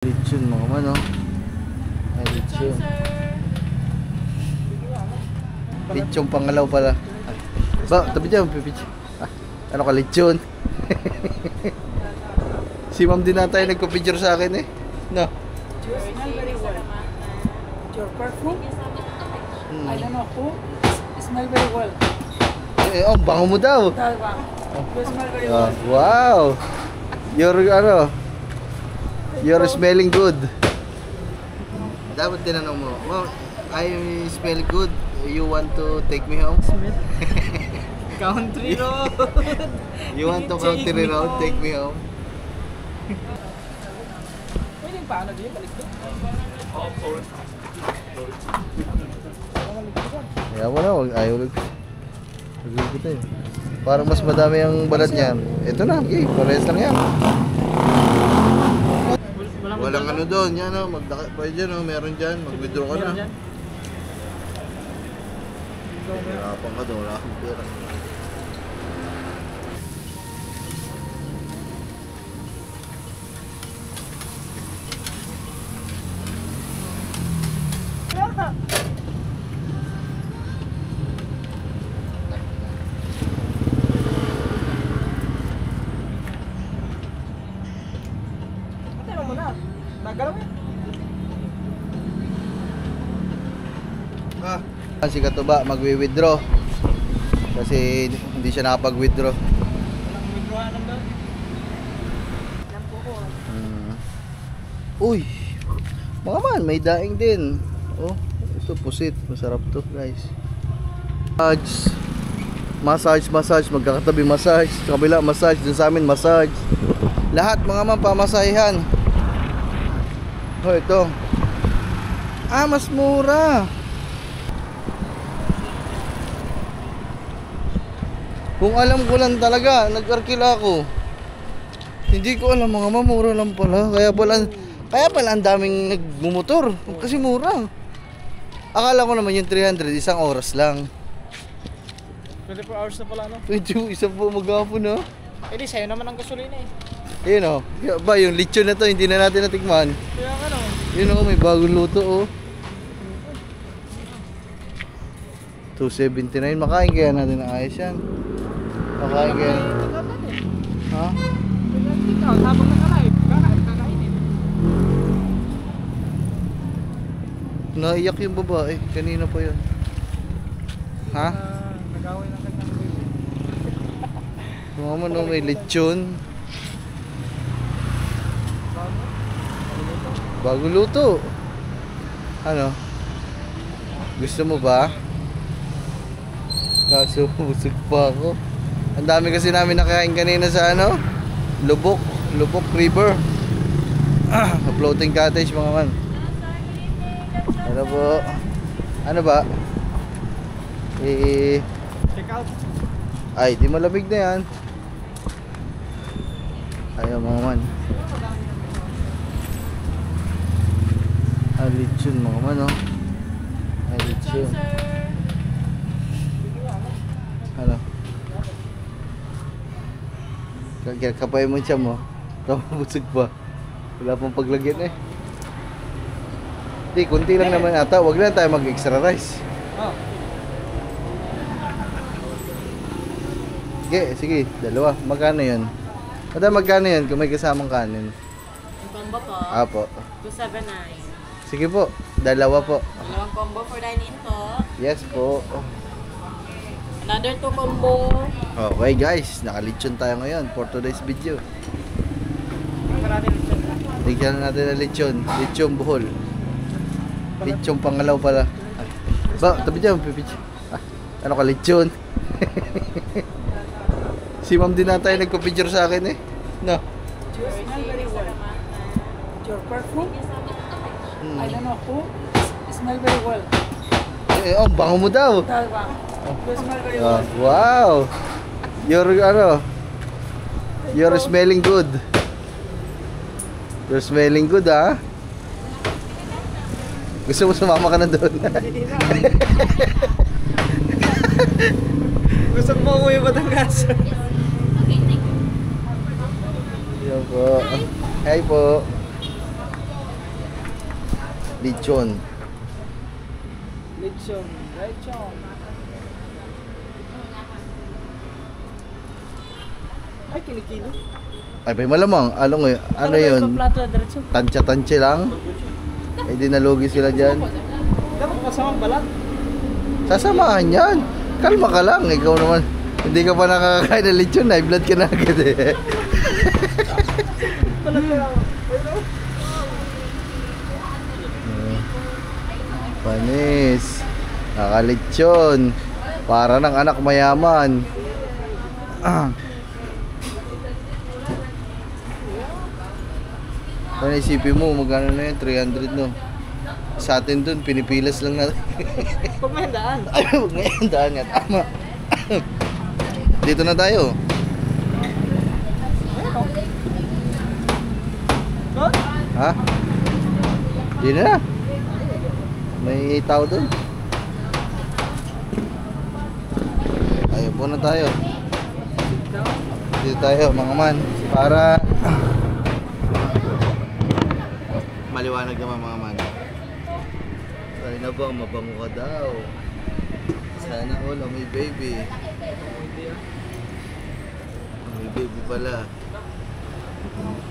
Lechon mga man, oh. Ay, lechon. Lechon pangalaw pala. Ba, tabi dyan, pipich. Ano ka, lechon? Si ma'am din na tayo nagpa-picture sa akin eh. No? You smell very well. Your perfume? I don't know who. Smell very well. Oh, bango mo daw. That one. You smell very well. Wow. You're smelling good. Dapat tinanong mo, well, I smell good. You want to take me home? Country road. You want to country road? Take me home? Pwedeng paano din? Balik doon. Kaya mo na, ayaw lang. Nagigit eh. Parang mas madami ang balat niyan. Ito na, okay, parehas lang yan. Walang ano doon, yan o, pwede dyan o, meron dyan, mag-withdraw ka na. Hirapan ka doon, wala akong pera. Si Katuba magwi-withdraw kasi hindi siya nakapag-withdraw. Uy, mga man, may daing din. Oh, ito pusit, masarap to guys. Massage, magkakatabi massage, sa kabila massage, dun sa amin massage. Lahat mga man pamasahihan. Oh, ito. Mas mura. Kung alam ko lang talaga, nag-arkila ako. Hindi ko alam, mga mamura lang pala. Kaya pala ang daming nagmumotor. Kasi mura. Akala ko naman yung 300, isang oras lang. 24 hours na pala, no? 22, isang po maghapon, no? Eh di, sa'yo naman ang gasolina eh. Ayun, oh. Ba, yung lechon na to, hindi na natin natikman. Kaya nga, no? Yun, oh, may bagong luto, oh. 279, makain kaya natin na ayos yan. Makain kaya. Ha? Habang nakalive, kakainin. Naiyak yung babae, kanina pa yun. Ha? Nag-away ng kanyang baby. Mama no, may lechon. Bagong luto. Ano? Gusto mo ba? Kaso busog pa ako. Ang dami kasi namin nakain kanina sa ano? Lubok River. Floating cottage mga man. Ano po? Ano ba? Check out. Ay, di malamig na yan. Ayaw mga man. Lechon mga man, oh. Lechon. Ano? Kapay mo siya mo. Busog pa. Wala pang paglagyan eh. Hindi, kunti lang naman ata. Huwag lang tayo mag-extra rice. Oh. Sige, dalawa. Magkano yun? Madam, magkano yun kung may kasamang kanin? Yung combo po, Apo. 279. Sige po, dalawa po. Dalawang combo for dine-in po. Yes po. Another 2 combo. Okay guys, nakalitsyon tayo ngayon for today's video. Tignan natin ang lechon. Lechon buhol. Lechon pangalaw pala. Ba, tabi dyan, pipich. Ano ka, lechon? Si ma'am din na tayo nagpa-picture sa akin eh. No? You smell very well. Your perfume? I don't know who. Smell very well. Oh, bango mo daw. That one. You smell very well. Wow. You're smelling good. You're smelling good, ha? Gusto mo sumama ka na doon? Gusto mo umuwi yung Batangas. Yan po. Hi po. Lechon. Lechon. Lechon. Ay, kinikilo. Ay, may malamang. Ano yun? Plato na diretso. Tansya-tansya lang. Eh, di nalugi sila dyan. Dapat kasamang balat. Sasamahan yan. Kalma ka lang. Ikaw naman. Hindi ka pa nakakakain ng lechon. High blood ka na agad eh. Panis. Nakalechon. Para ng anak mayaman. Ano isipin mo, magkano na yun? 300 no? Sa atin dun, pinipilas lang natin. Huwag may handaan. Ay, huwag na yan, daan nga, tama. Dito na tayo. Ha? Dito na. May tao dun. Ayun po na tayo. Dito tayo, mga man. Para maliwanag naman, mga man. Sana na ba, mabango ka daw. Sana all, may baby. May baby pala.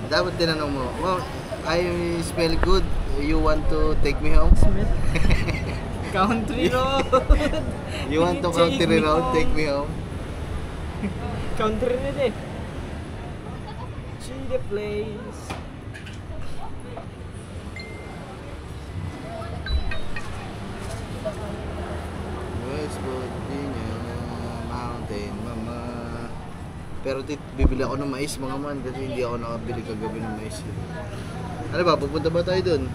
Dapat tinanong mo, wow, I smell good. You want to take me home? Country road. You want to country road? Take me home? Country road eh. See the place. West Virginia Mountain Mama. Pero bibili ako ng mais, mga man, kasi hindi ako nakabili kagabi ng mais. Ano ba, pupunta ba tayo dun?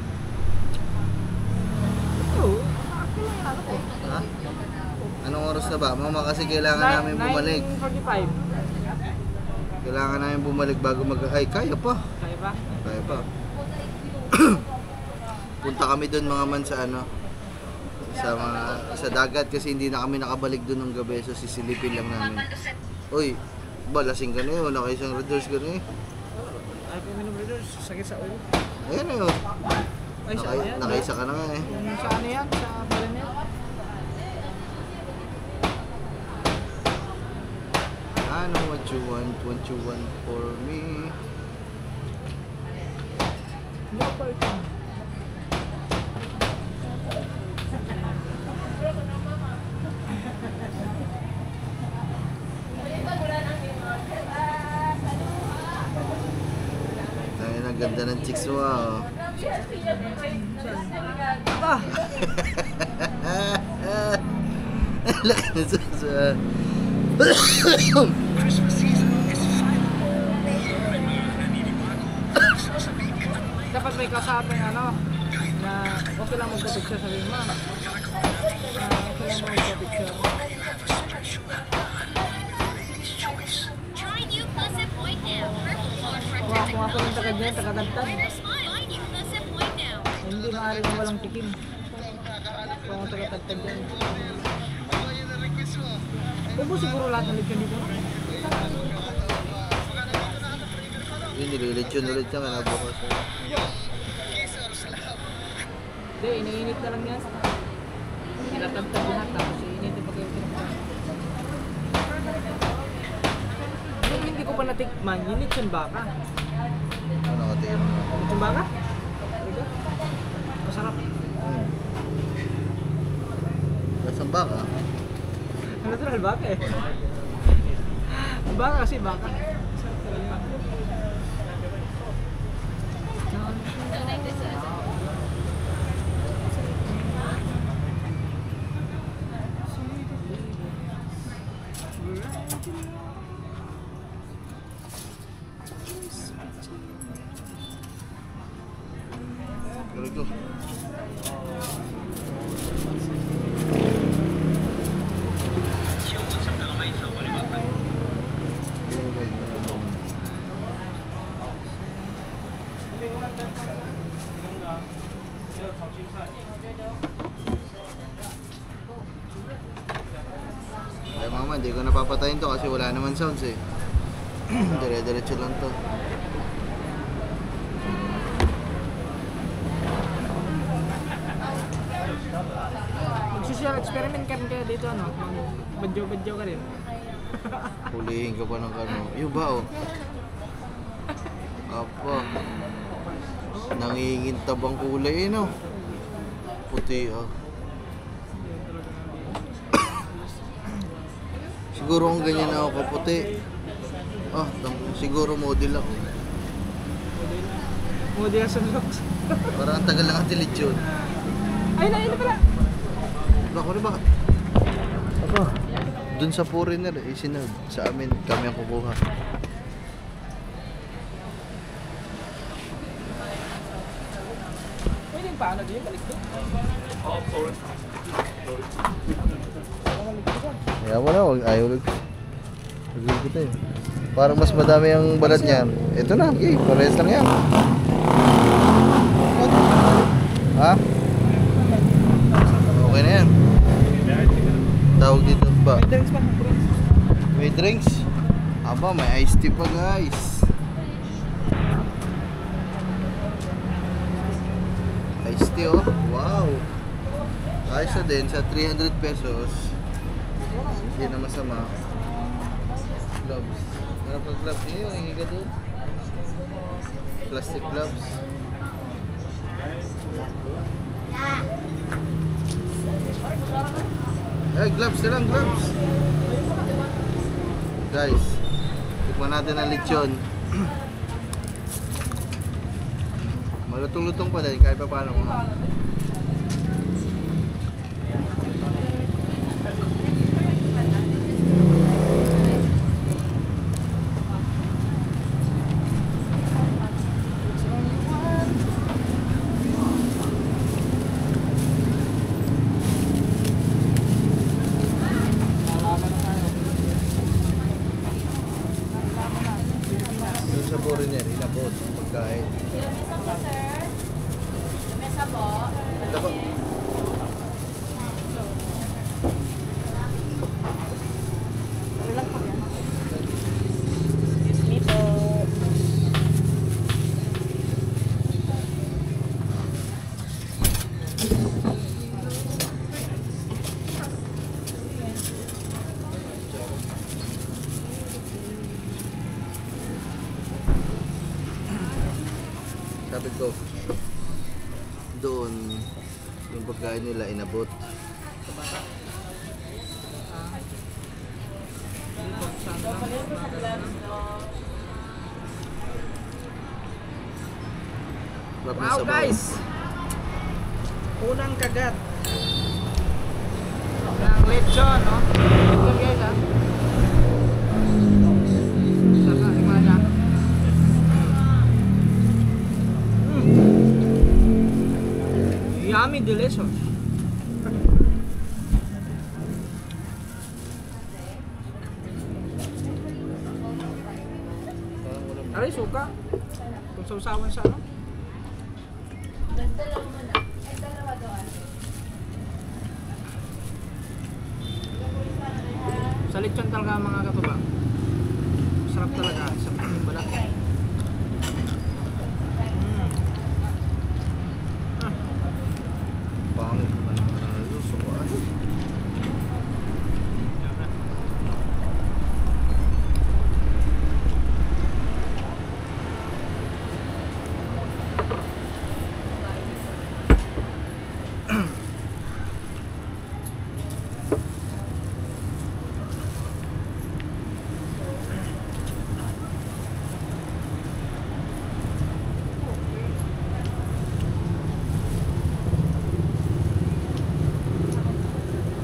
Oo. Ha? Anong oras na ba? Mama, kasi kailangan namin bumalik. 9:45. Kailangan namin bumalik bago ay, kaya pa. Kaya ba? Kaya pa. Punta kami doon, mga man, sa ano, sa dagat, kasi hindi na kami nakabalik doon ng gabi, so sisilipin lang namin. Uy, ba, lasing ka na yun, nakaisang red doors ka na eh. Ay, minum readers, sakit sa ulo. Ayan na yun. Ay, saan yan? Nakaisa ka na nga eh. Yung sa ano yan? Sa Balanet? I know what you want for me. No parking. Ay, ang ganda ng chicks mo ah. Ah! Laki na sa... Dapat may kasabing ano, na okay lang magpa-picture sa mo. Okay lang magpa-picture. Try new Plus at Point now. Purple floor front Kung ako ng taga dyan, taga-dagtag. Try new Plus at Point now. Hindi maaari na walang tikim. Kung ako taga-tagtag dyan. Ubo siguro lahat ng lechon dito. Yun, nililitsyon ulit yan, bukas. Hindi, iniinit na lang yan. Tinatagtag lahat, tapos iinit yung pagkakas. Yung hindi ko pa natikman, yung lechon baka. Ano nakatingin mo? Lechon baka? Masarap. Lasang baka? Natural baka eh. Baka kasi baka. Very good. Ay mama, hindi ko napapatayin to kasi wala naman sounds eh. Dire-diretso lang to. Mag-experiment ka rin kaya dito, ano? Badyo-badyo ka rin. Hulihin ka pa ng ano. Yung ba oh. Apa. Nangingintab ang kulay no. Puti oh. Siguro kung ganyan ako kaputi. Ah, siguro model ako. Model sa looks. Parang ang tagal lang ang delete yun. Ay, na pala! Bako rin ba? Apa? Dun sa foreigner eh, sinad. Sa amin, kami ang kukuha. Pwede yung paano din? Balik doon? Kaya mo na, ayaw lang. Ayaw kita eh. Parang mas madami ang balat niyan. Ito na, okay, parehas lang yan. Ha? Okay na yan. Tawag dito ba? May drinks pa. May drinks? Aba, may iced tea pa guys. Iced tea oh, wow. Ayos na din sa 300 pesos. Hindi na masama. Gloves. Meron pa gloves niyo yung higa doon. Plastic gloves. Eh, gloves na lang, gloves. Guys, tikman natin ang lechon. Malutong-lutong pa din, kahit pa paano mo. Doon sa foreigner, inabot pagkain. Mesa po, sir. Mesa po. Ito po. Excuse me po. Sabi ko, doon, yung pagkain nila inabot. Sarap ng Wow sabaw. guys! Unang kagat ng lechon, no? Ito guys, ha? Saka, tingnan niya. Yummy, delicious. Aray, suka. Kung sausawan sa ano? Sa lechon talaga mga katuba. Sarap talaga. Sarap yung balat. Pangit naman ang sukaan.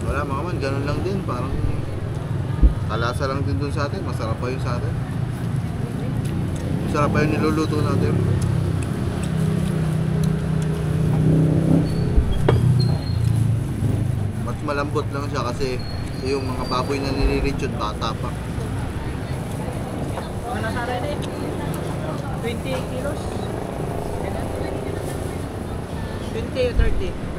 Wala mga man, ganun lang din. Parang kalasa lang din dun sa atin. Masarap pa yung sa atin. Masarap pa yung niluluto natin. Mas malambot lang siya kasi yung mga baboy na nililitsyon bata pa. Mga nasa rin eh. 28 kilos. 20 o 30.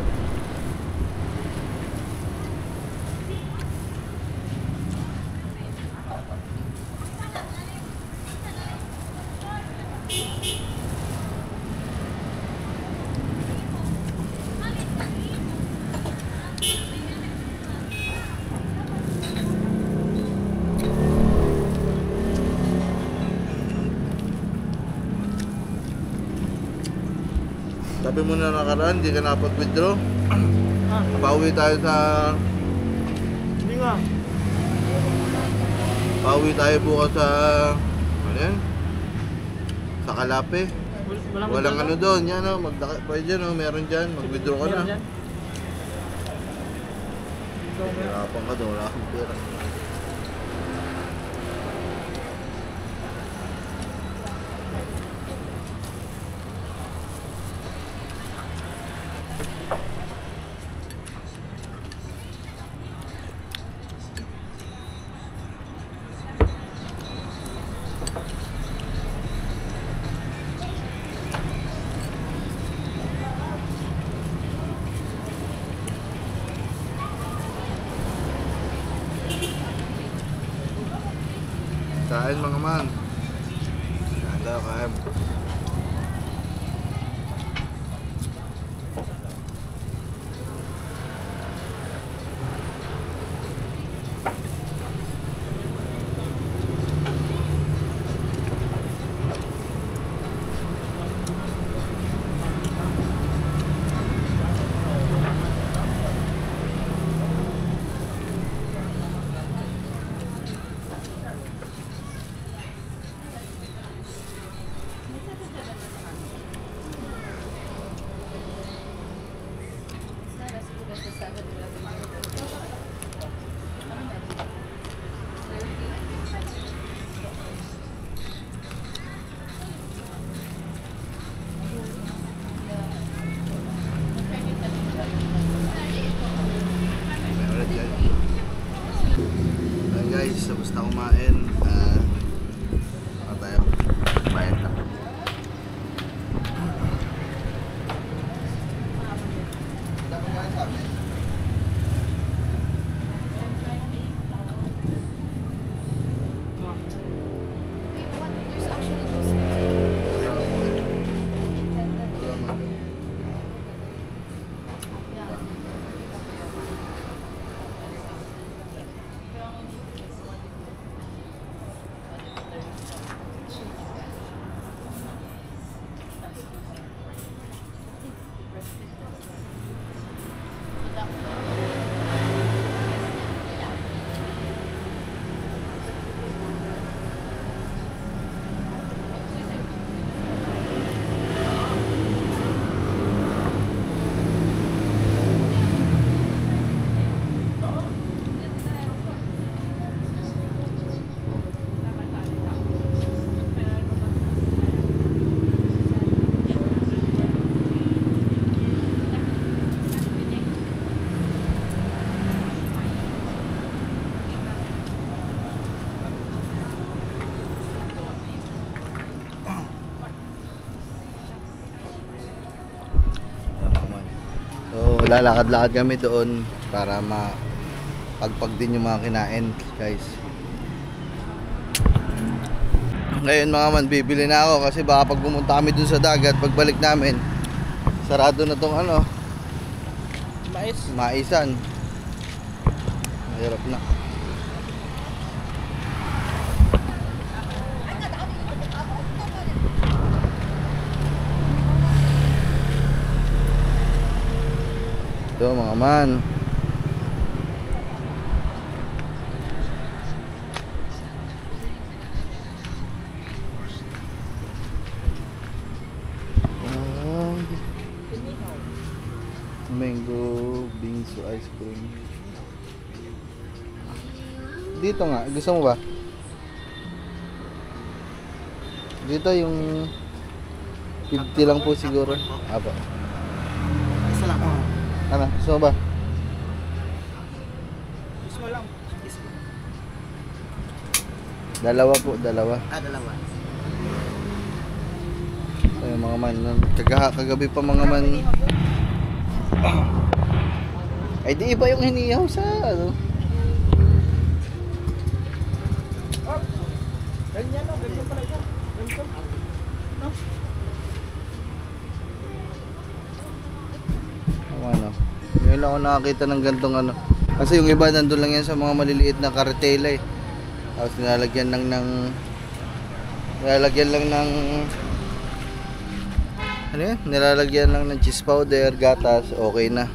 Sabi mo na nakaraan, hindi ka napag-withdraw. Ah, Pauwi tayo sa... hindi nga. Pauwi tayo bukas sa... Ano yan? Sa Kalape. Walang ano doon, yan o. Pwede dyan o, meron dyan. Mag-withdraw ka na. Hirapan ka doon, wala akong pera. Kain mga man. Kain daw, kain. Guys, tapos na kumain. Ano tayo? Bayad na. So, lalakad-lakad kami doon para mapagpag din yung mga kinain, guys. Ngayon mga man, bibili na ako kasi baka pag pumunta kami dun sa dagat, pagbalik namin, sarado na tong ano, maisan. Mahirap na. Ito mga man. Mango bingsu ice cream. Dito nga, gusto mo ba? Dito yung 50 lang po siguro. Apa? Isa lang. Ano, gusto mo ba? Gusto mo lang. Dalawa po, dalawa. Dalawa. Ay, mga man, kagabi pa mga man. Ay, di iba yung hinihaw sa ano. Ganyan no, ganyan pala ito. Ganyan. No? Ano. Ngayon lang ako nakakita ng gantong ano. Kasi yung iba nandun lang yan sa mga maliliit na karetela eh. Tapos nilalagyan lang ng ano yan, nilalagyan lang ng cheese powder, gatas, okay na.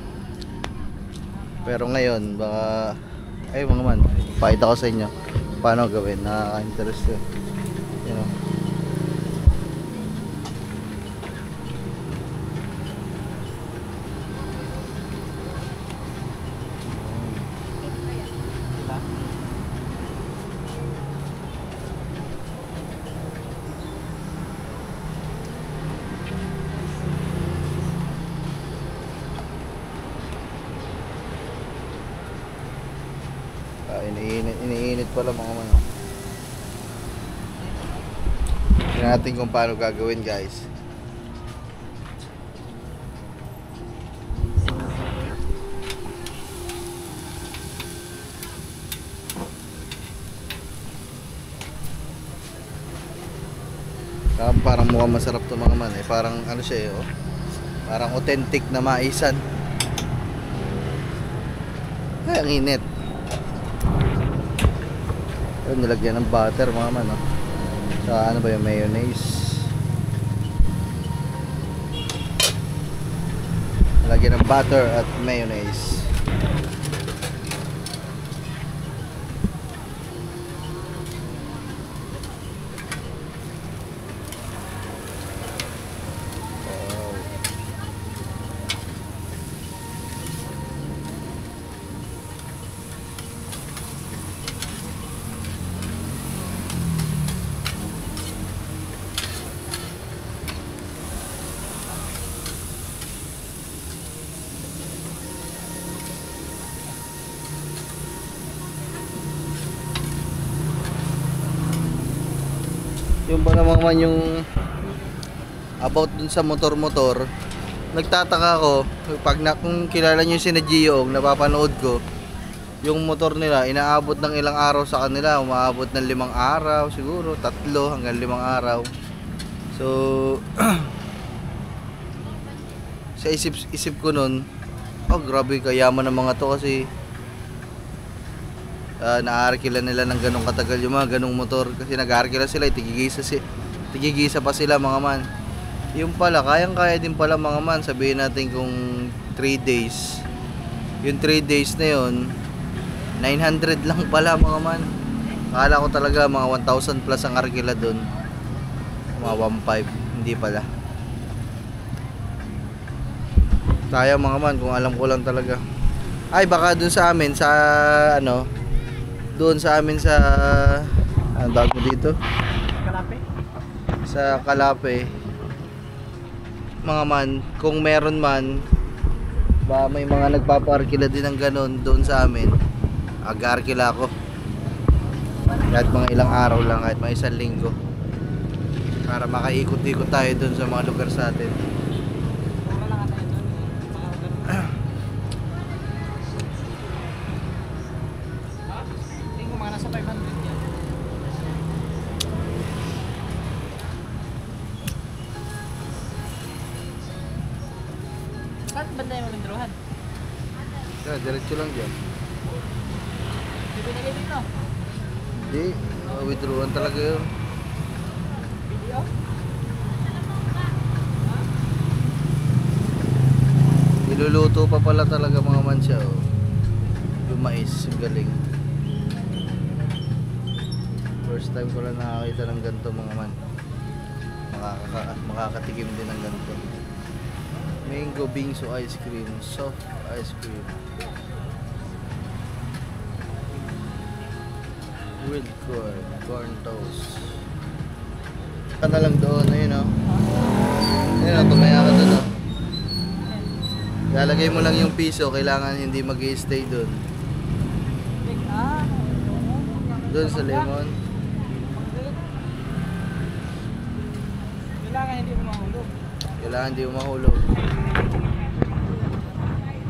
Pero ngayon, baka, ay mga man, pakita ko sa inyo paano gawin, nakaka-interest yun. You know? Iniinit pala mga man. Tingnan natin kung paano gagawin, guys. Parang mukhang masarap to mga man eh. Parang ano siya eh, oh. Parang authentic na maisan. Ay, ang init. Ayun, nilagyan ng butter mga man, no? Sa ano ba yung mayonnaise? Nilagyan ng butter at mayonnaise. Yung ba naman man yung about dun sa motor-motor, nagtataka ako kung kilala nyo si Gio, napapanood ko yung motor nila, inaabot ng ilang araw sa kanila, umaabot ng 5 araw siguro, 3 hanggang 5 araw. So sa isip ko nun, oh grabe kayaman ng mga to kasi naaarkila nila ng ganong katagal yung mga ganong motor kasi nag-aarkila sila, tigigisa pa sila mga man. Yung pala, kayang-kaya din pala mga man, sabihin natin kung 3 days, yung 3 days na yun 900 lang pala mga man. Akala ko talaga mga 1,000 plus ang arkila dun, mga 1,500, hindi pala. Sayang mga man kung alam ko lang talaga. Ay baka dun sa amin sa ano, doon sa amin sa ang tawag mo dito? Kalape? Sa Kalape. Mga man, kung meron man, ba may mga nagpapaarkila din ng ganun doon sa amin. Aga-arkila ako. Kahit mga ilang araw lang, kahit mga 1 linggo. Para makaikot-ikot tayo doon sa mga lugar sa atin. Mura lang ata ito. Tingin ko mga nasa 500 yan. Saan banda yung windrowhan? Yeah, diretso lang dyan. Hindi binigay dito. Hindi, withdrawal talaga yun. Video? Niluluto pa pala talaga mga man siya, oh. Yung mais, yung galing. First time ko lang nakakita ng ganito mga man. Makakatikim din ng ganito. Mango bingsu ice cream, soft ice cream, grilled corn, corn toast. Ka na lang doon, ayun o. Ayun o, tumaya ka doon o. Lalagay mo lang yung piso, kailangan hindi mag-i-stay doon. Doon sa lemon. Kailangan hindi mo mahulog. Kailangan hindi umahulog.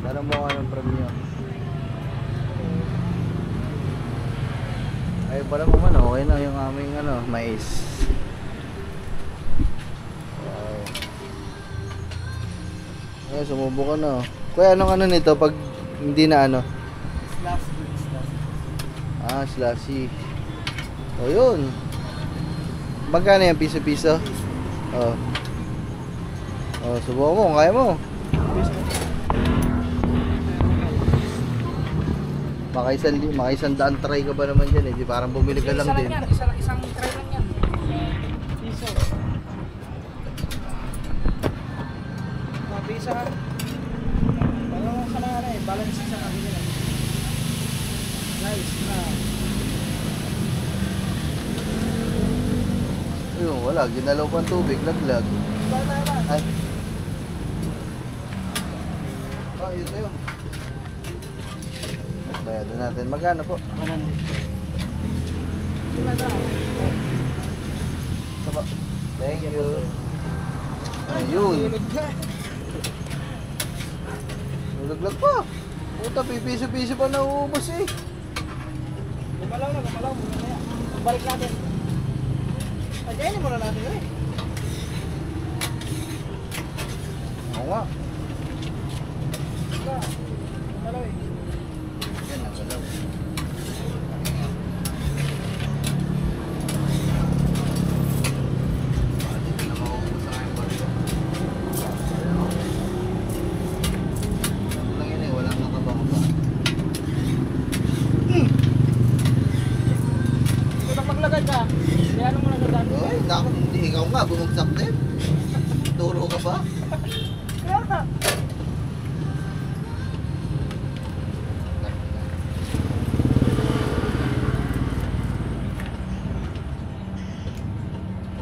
Parang mukha ng premyo. Ay pala mo man, okay na yung aming ano, mais. Wow. Ay, sumubo ka na. Kuya, anong ano nito pag hindi na ano? Ah, slashy. O yun. Magkano yan? Piso-piso? Oh. Oh, subukan mo, kung kaya mo. Makaisang daan try ka ba naman dyan eh. Di parang bumili ka lang din. Isang try lang yan. Piso. Mabisa. Parang ka na eh. Balance sa kabila lang. Nice na. Ayun, wala. Ginalaw pa ang tubig. Laglag. Ay. Oh, yun sa'yo. Bayadan natin. Magkano po? Saba. Thank you. Ayun. Nalaglag pa. Puta, pipiso-piso pa nauubos eh. Gumalaw na. Balik natin. Pagkainin muna natin eh. Oo nga. Gumalaw eh. Yan, nagalaw. Dito na maubos ang aking baryo. Ito lang yun eh, walang nakabang pa. Kung maglagay ka, kaya ano mo nagdadaan? Ay, naku, hindi ikaw nga, bumagsak din. Turo ka ba? Kaya ka.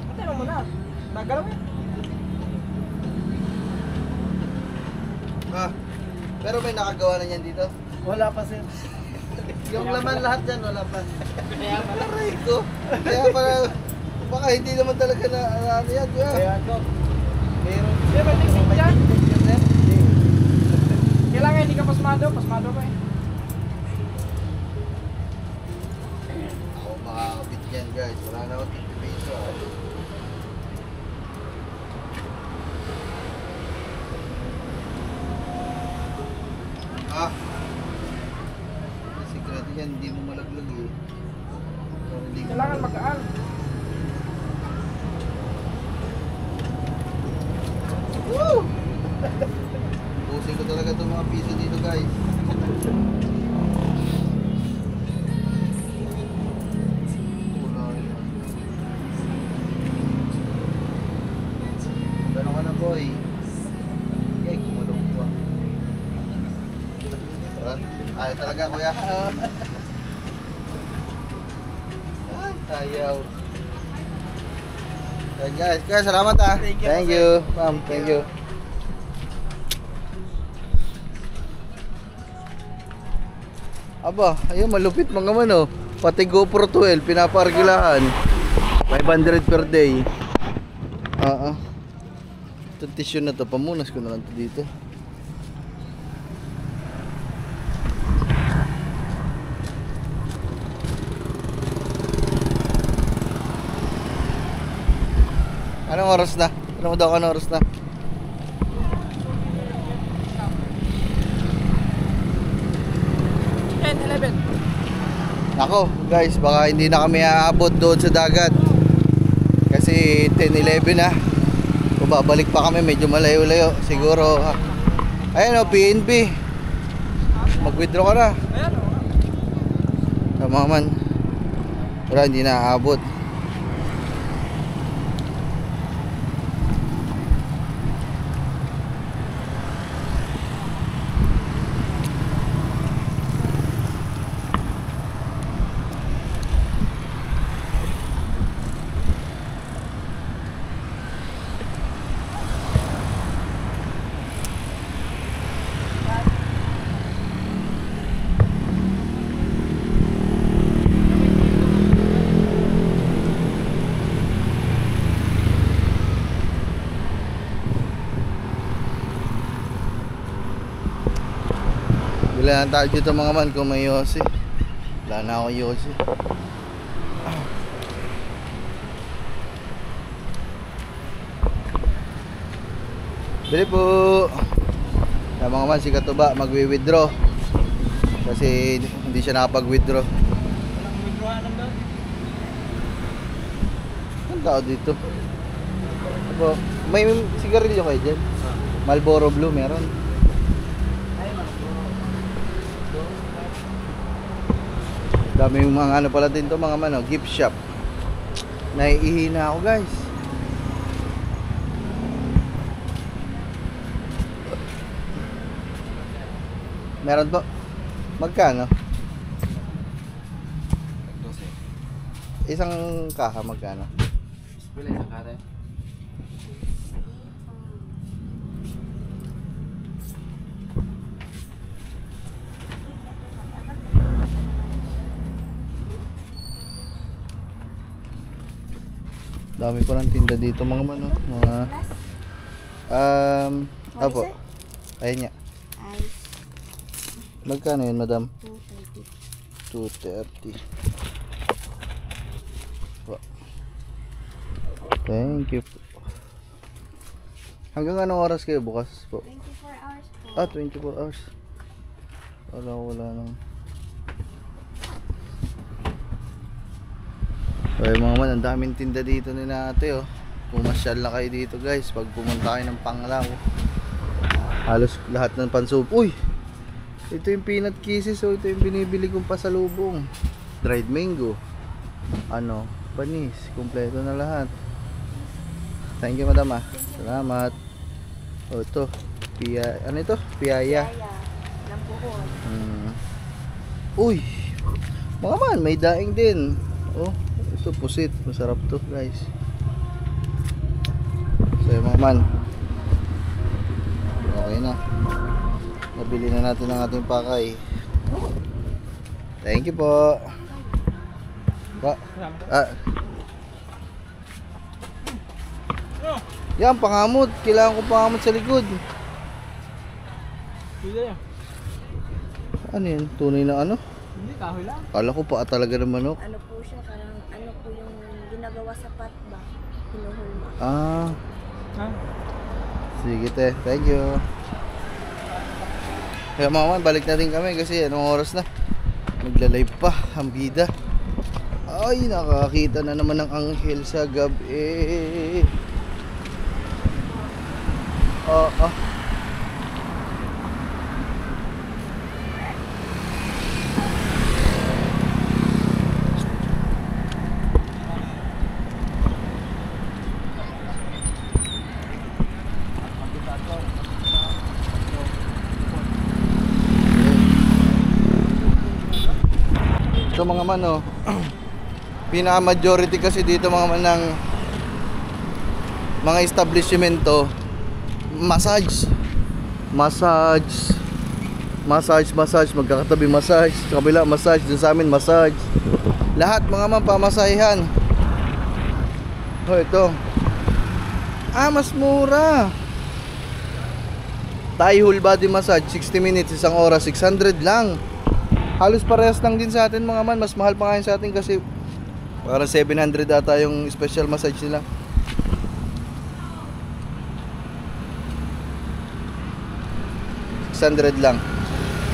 Patay mo na. Nagalaw eh. Ah, pero may nakagawa na niyan dito. Wala pa sir. Yung laman lahat dyan, wala pa. Kaya pala. Aray ko. Kaya para, baka hindi naman talaga na ano yan. Kaya ko. Meron. Sir, may technique dyan? Kailangan hindi ka pasmado. Pasmado ka eh. Ako makakabit yan guys. Wala na akong 50 peso. Ah. Sigurado yan, hindi mo malaglag eh. Pero hindi mo Kailangan malaglag. magaan. Woo! Pusing ko talaga itong mga piso dito guys. Wala yan. Gano'n ka na boy. Okay, kumalong ko ah. Ayaw talaga kuya. Ay, ayaw. Ayan guys, kaya salamat ah. Thank you. Ma'am, thank you. Aba, ayun malupit mga man oh. Pati GoPro 12 pinapargilahan. 500 per day. Ito tissue na to, pamunas ko na lang to dito. Anong oras na? Ano mo daw anong oras na? Ako guys, baka hindi na kami aabot doon sa dagat. Kasi 10-11 na. Kung babalik pa kami, medyo malayo-layo. Siguro, ayan o, PNB. Mag-withdraw ka na. Ayan o. Tama man. Wala, hindi na aabot. Wala na tayo dito mga man kung may Yossi. Wala na ako Yossi. Bili po. Sa mga man si Katuba magwi-withdraw. Kasi hindi siya nakapag-withdraw. Walang withdraw lang daw. Ang tao dito. Aba, may sigarilyo kayo dyan? Marlboro Blue meron. Dami yung mga ano pala din to, mga mano, gift shop. Naiihina ako, guys. Meron po. Magkano? Isang kaha magkano? Bila isang kare. Dami pa ng tinda dito, mga mano. Mga apo. Ayun nga. Ice. Magkano yun, madam? 230. 230. Po. Thank you po. Hanggang anong oras kayo bukas po? 24 hours po. 24 hours. Wala nang. Ay mga man, ang daming tinda dito ni ate oh. Pumasyal na kayo dito guys pag pumunta kayo ng Panglao. Halos lahat ng pansup. Uy! Ito yung peanut kisses oh. Ito yung binibili kong pasalubong. Dried mango. Ano? Panis. Kompleto na lahat. Thank you madam ah. Salamat. Oh ito. Ano ito? Piyaya. Kaya, lambuhon. Uy! Mga man, may daing din. Oh, ito pusit. Masarap to guys. So yung mga man, okay na. Nabili na natin ang ating pakay. Thank you po. Yan, pangamot. Kailangan ko pangamot sa likod. Bila yan. Ano yan? Tunay na ano? Hindi, kahoy lang. Kala ko pa talaga ng manok. Ano po siya, parang ano po yung ginagawa sa patba. Hinuhulma. Ah, Ha? sige te. Thank you. Kaya mga man, balik na rin kami kasi anong oras na? Nagla-live pa ang bida. Ay, nakakita na naman ng anghel sa gabi. So mga man oh, pinaka-majority kasi dito mga man ng mga establishmento, massage, magkakatabi massage, sa kabila massage, dun sa amin massage. Lahat mga man pamasahihan. Oh ito. Mas mura. Thai whole body massage, 60 minutes, isang oras, 600 lang. Halos parehas lang din sa atin mga man. Mas mahal pa ngayon sa atin kasi parang 700 ata yung special massage nila. $600 lang.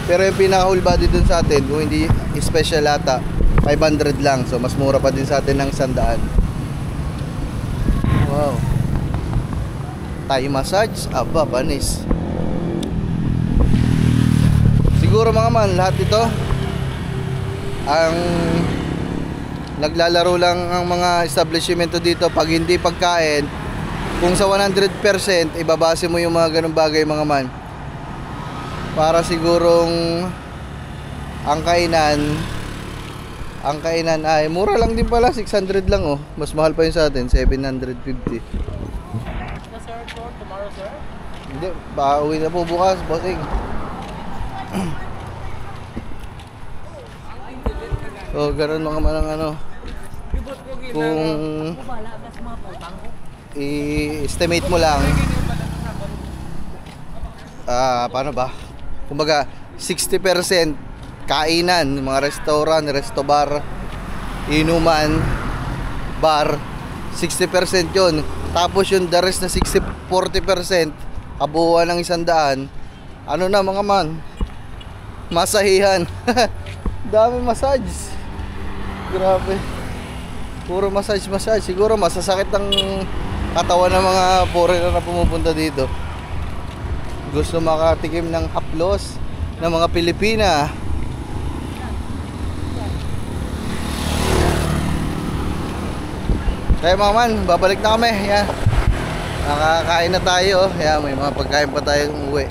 Pero yung pinaka whole body dun sa atin, kung hindi special ata, 500 lang. So mas mura pa din sa atin ng 100. Wow. Thai massage, aba, panis. Siguro mga man, lahat ito ang naglalaro lang ang mga establishmento dito pag hindi pagkain. Kung sa 100% ibabase mo yung mga ganung bagay mga man, para sigurong ang kainan ay mura lang din pala, 600 lang oh. Mas mahal pa yun sa atin, 750. Sir, tomorrow sir? Hindi, pauwi na po bukas, bossing. So, ganun mga manang ano. Kung i-estimate mo lang, paano ba? Kumbaga, 60% kainan, mga restaurant, resto bar, inuman, bar, 60% yun. Tapos yung the rest na 40%, kabuuan ng 100, ano na mga man? Masahihan. Dami massage. Grabe. Puro massage. Siguro masasakit ang katawan ng mga foreigner na pumupunta dito. gusto makatikim ng haplos ng mga Pilipina. Kaya mga man, babalik na kami. Yan. Nakakain na tayo. Yan, may mga pagkain pa tayo umuwi.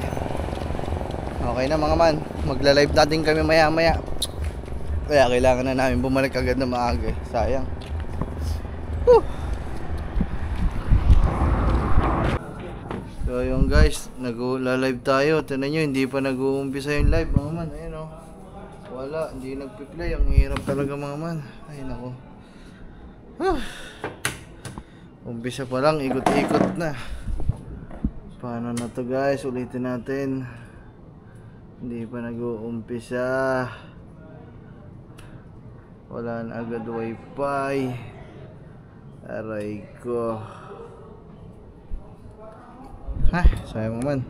Okay na mga man, magla-live natin kami maya maya. Kaya kailangan na namin bumalik agad na maaga. Sayang. Whew. So yung guys, nag-live tayo. Tignan nyo, hindi pa nag-uumpisa yung live mga man. Ayun o. Wala, hindi nagpi-play. Ang hirap talaga mga man. Ay nako. Umpisa pa lang, ikot-ikot na. Paano na to guys? Ulitin natin. Hindi pa nag-uumpisa. Wala na agad wifi. Aray ko. Ha, sayang naman.